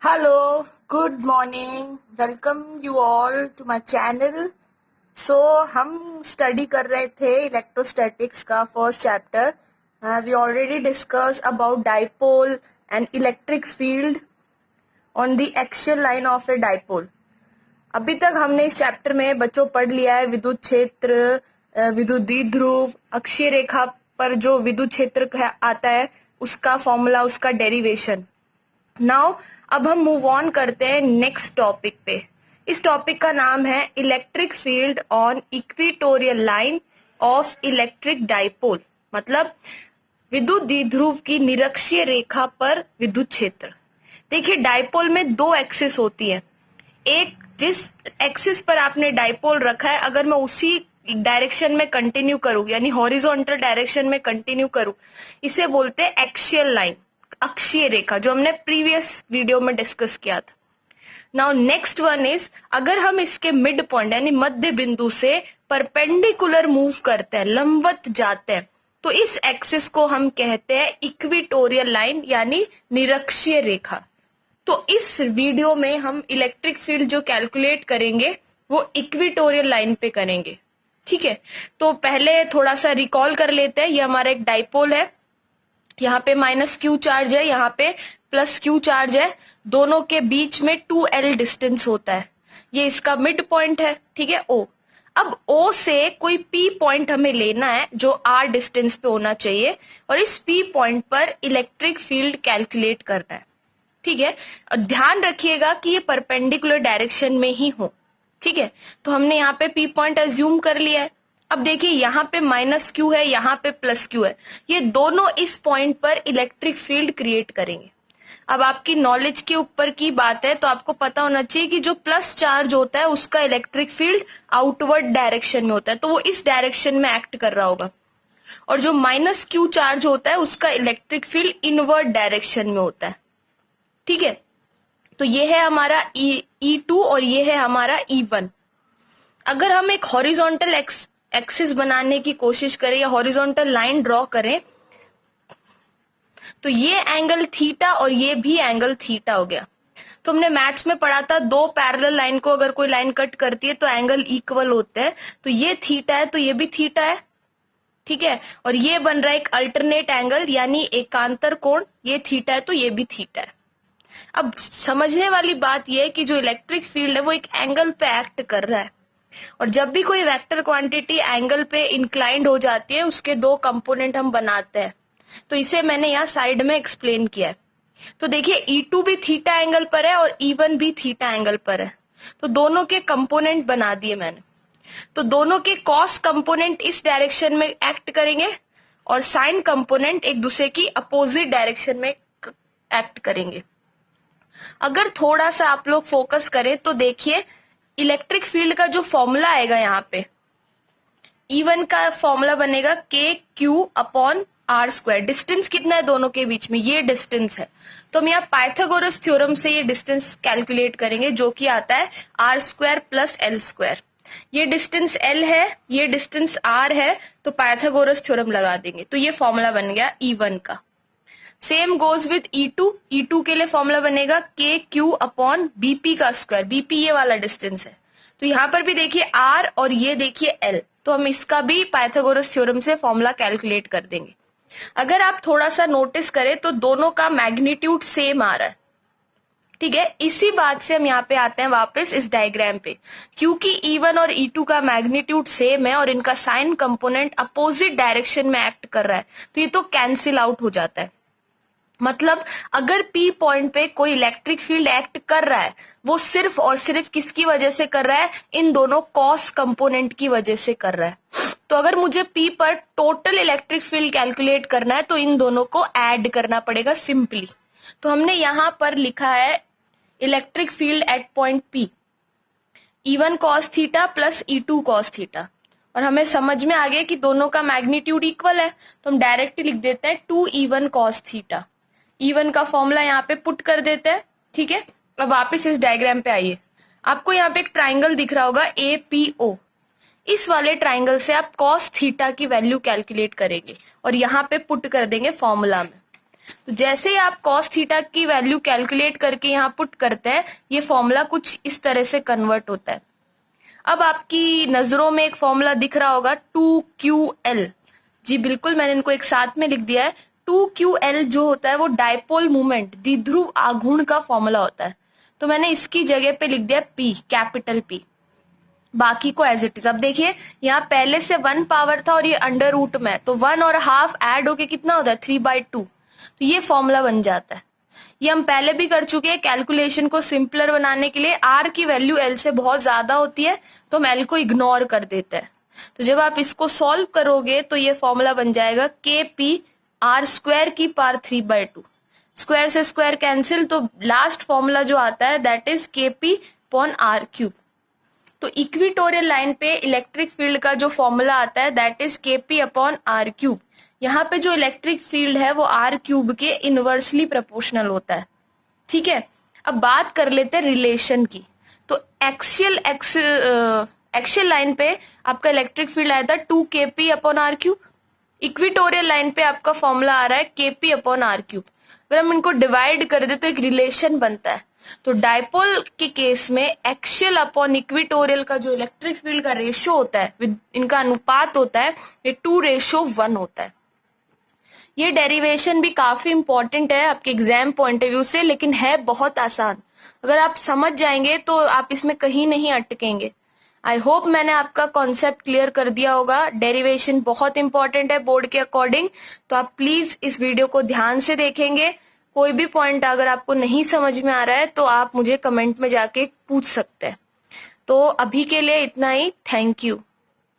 Hello, good morning. Welcome you all to my channel. So हम study कर रहे थे इलेक्ट्रोस्टैटिक्स का first chapter. We already discussed about dipole and electric field on the axial line of a dipole. अभी तक हमने इस chapter में बच्चों पढ़ लिया है विद्युत क्षेत्र, विद्युत द्विध्रुव, अक्षीय रेखा पर जो विद्युत क्षेत्र आता है उसका फॉर्मूला, उसका डेरिवेशन. नाउ अब हम मूव ऑन करते हैं नेक्स्ट टॉपिक पे. इस टॉपिक का नाम है electric field on equatorial line of electric dipole. मतलब विद्युत द्विध्रुव की निरक्षीय रेखा पर विद्युत क्षेत्र. देखिए डाइपोल में दो एक्सिस होती है. एक जिस एक्सिस पर आपने डाइपोल रखा है, अगर मैं उसी डायरेक्शन में कंटिन्यू करूं यानी हॉरिजॉन्टल डायरेक्शन में कंटिन्यू करूं, इसे बोलते हैं एक्सियल लाइन, अक्षीय रेखा, जो हमने प्रीवियस वीडियो में डिस्कस किया था. नाउ नेक्स्ट वन इज, अगर हम इसके मिड पॉइंट यानी मध्य बिंदु से परपेंडिकुलर मूव करते हैं, लंबवत जाते हैं, तो इस एक्सिस को हम कहते हैं इक्वेटोरियल लाइन यानी निरक्षीय रेखा. तो इस वीडियो में हम इलेक्ट्रिक फील्ड जो कैलकुलेट करेंगे वो इक्वेटोरियल लाइन पे करेंगे. ठीक है, तो पहले थोड़ा सा रिकॉल कर लेते हैं. ये हमारा एक डाइपोल है, यहाँ पे माइनस क्यू चार्ज है, यहाँ पे प्लस क्यू चार्ज है. दोनों के बीच में 2L डिस्टेंस होता है. ये इसका मिड पॉइंट है. ठीक है, O. अब O से कोई P पॉइंट हमें लेना है जो R डिस्टेंस पे होना चाहिए, और इस P पॉइंट पर इलेक्ट्रिक फील्ड कैलकुलेट करना है. ठीक है, और ध्यान रखिएगा कि ये परपेंडिकुलर डायरेक्शन में ही हो. ठीक है, तो हमने यहाँ पे P पॉइंट एज्यूम कर लिया है. अब देखिए यहाँ पे माइनस क्यू है, यहाँ पे प्लस क्यू है. ये दोनों इस पॉइंट पर इलेक्ट्रिक फील्ड क्रिएट करेंगे. अब आपकी नॉलेज के ऊपर की बात है, तो आपको पता होना चाहिए कि जो प्लस चार्ज होता है उसका इलेक्ट्रिक फील्ड आउटवर्ड डायरेक्शन में होता है, तो वो इस डायरेक्शन में एक्ट कर रहा होगा. और जो माइनस क्यू चार्ज होता है उसका इलेक्ट्रिक फील्ड इनवर्ड डायरेक्शन में होता है. ठीक है, तो ये है हमारा E2 और ये है हमारा E1. अगर हम एक हॉरिजॉन्टल एक्सिस बनाने की कोशिश करें या हॉरिजॉन्टल लाइन ड्रॉ करें, तो ये एंगल थीटा और ये भी एंगल थीटा हो गया. तो हमने मैथ्स में पढ़ा था, दो पैरेलल लाइन को अगर कोई लाइन कट करती है तो एंगल इक्वल होते हैं. तो ये थीटा है तो ये भी थीटा है. ठीक है, और ये बन रहा है एक अल्टरनेट एंगल यानी एकांतर कोण. ये थीटा है तो ये भी थीटा है. अब समझने वाली बात यह है कि जो इलेक्ट्रिक फील्ड है वो एक एंगल पे एक्ट कर रहा है, और जब भी कोई वेक्टर क्वांटिटी एंगल पे इंक्लाइंड हो जाती है उसके दो कंपोनेंट हम बनाते हैं. तो इसे मैंने यहाँ साइड में एक्सप्लेन किया है. तो देखिए E2 भी थीटा एंगल पर है और E1 भी थीटा एंगल पर है, तो दोनों के कंपोनेंट बना दिए मैंने. तो दोनों के कॉस कंपोनेंट इस डायरेक्शन में एक्ट करेंगे और साइन कंपोनेंट एक दूसरे की अपोजिट डायरेक्शन में एक्ट करेंगे. अगर थोड़ा सा आप लोग फोकस करें तो देखिए इलेक्ट्रिक फील्ड का जो फॉर्मूला आएगा, यहाँ पे E1 का फॉर्मूला बनेगा KQ/R². डिस्टेंस कितना है दोनों के बीच में, ये डिस्टेंस है. तो हम यहाँ पाइथागोरस थ्योरम से ये डिस्टेंस कैलकुलेट करेंगे, जो कि आता है R² + L². ये डिस्टेंस L है, ये डिस्टेंस R है, तो पाइथागोरस थ्योरम लगा देंगे. तो ये फॉर्मूला बन गया E1 का. Same goes with E2. E2 के लिए फॉर्मूला बनेगा KQ/BP². BP ये वाला डिस्टेंस है. तो यहाँ पर भी देखिए R और ये देखिए L, तो हम इसका भी पाइथागोरस थ्योरम से फॉर्मूला कैलकुलेट कर देंगे. अगर आप थोड़ा सा नोटिस करें तो दोनों का मैग्नीट्यूड सेम आ रहा है. ठीक है, इसी बात से हम यहाँ पे आते हैं वापस इस डायग्राम पे. क्योंकि E1 और E2 का मैग्नीट्यूड सेम है और इनका साइन कंपोनेंट अपोजिट डायरेक्शन में एक्ट कर रहा है, तो ये तो कैंसिल आउट हो जाता है. मतलब अगर P पॉइंट पे कोई इलेक्ट्रिक फील्ड एक्ट कर रहा है, वो सिर्फ और सिर्फ किसकी वजह से कर रहा है, इन दोनों कॉस कंपोनेंट की वजह से कर रहा है. तो अगर मुझे P पर टोटल इलेक्ट्रिक फील्ड कैलकुलेट करना है तो इन दोनों को ऐड करना पड़ेगा सिंपली. तो हमने यहां पर लिखा है electric field at point P E1 cos theta plus E2 cos theta, और हमें समझ में आ गया कि दोनों का मैग्नीट्यूड इक्वल है, तो हम डायरेक्टली लिख देते हैं 2E1 cos थीटा. E1 का फॉर्मूला यहाँ पे पुट कर देते हैं. ठीक है, अब वापस इस डायग्राम पे आइए. आपको यहाँ पे एक ट्राइंगल दिख रहा होगा APO. इस वाले ट्राइंगल से आप cos थीटा की वैल्यू कैलकुलेट करेंगे और यहाँ पे पुट कर देंगे फॉर्मूला में. तो जैसे ही आप कॉस थीटा की वैल्यू कैलकुलेट करके यहाँ पुट करते हैं, ये फॉर्मूला कुछ इस तरह से कन्वर्ट होता है। अब आपकी नजरों में एक फॉर्मूला दिख रहा होगा 2QL। जी बिल्कुल, मैंने इनको एक साथ में लिख दिया है। 2QL जो होता है वो डायपोल मूवमेंट, द्विध्रुव आघूर्ण का फॉर्मूला होता है। तो मैंने इसकी जगह पे लिख दिया P, कैपिटल P, बाकी को एज इट इज। अब देखिए यहाँ पहले से 1 पावर था और ये अंडर रूट में, तो 1 और हाफ ऐड होके कितना होता है 3/2। तो ये फॉर्मूला बन जाता है। ये हम पहले भी कर चुके हैं। कैलकुलेशन को सिंपलर बनाने के लिए R की वैल्यू L से बहुत ज्यादा होती है तो हम L को इग्नोर कर देते हैं। तो जब आप इसको सॉल्व करोगे तो ये फॉर्मूला बन जाएगा KP R² की पावर 3/2। स्क्वायर से स्क्वायर कैंसिल, तो लास्ट फॉर्मूला जो आता है दैट इज KP/R³। तो इक्विटोरियल लाइन पे इलेक्ट्रिक फील्ड का जो फॉर्मूला आता है दैट इज KP/R³। यहाँ पे जो इलेक्ट्रिक फील्ड है वो R³ के इनवर्सली प्रोपोर्शनल होता है। ठीक है, अब बात कर लेते हैं रिलेशन की। तो एक्सियल लाइन पे आपका इलेक्ट्रिक फील्ड आया था 2KP/R³। इक्विटोरियल लाइन पे आपका फॉर्मूला आ रहा है KP/R³। अगर हम इनको डिवाइड कर दे तो एक रिलेशन बनता है। तो डायपोल के केस में एक्सियल अपॉन इक्विटोरियल का जो इलेक्ट्रिक फील्ड का रेशियो होता है, इनका अनुपात होता है, ये 2:1 होता है। ये डेरिवेशन भी काफी इंपॉर्टेंट है आपके एग्जाम पॉइंट ऑफ व्यू से, लेकिन है बहुत आसान। अगर आप समझ जाएंगे तो आप इसमें कहीं नहीं अटकेंगे। आई होप मैंने आपका कॉन्सेप्ट क्लियर कर दिया होगा। डेरिवेशन बहुत इंपॉर्टेंट है बोर्ड के अकॉर्डिंग, तो आप प्लीज इस वीडियो को ध्यान से देखेंगे। कोई भी पॉइंट अगर आपको नहीं समझ में आ रहा है तो आप मुझे कमेंट में जाके पूछ सकते हैं। तो अभी के लिए इतना ही। Thank you.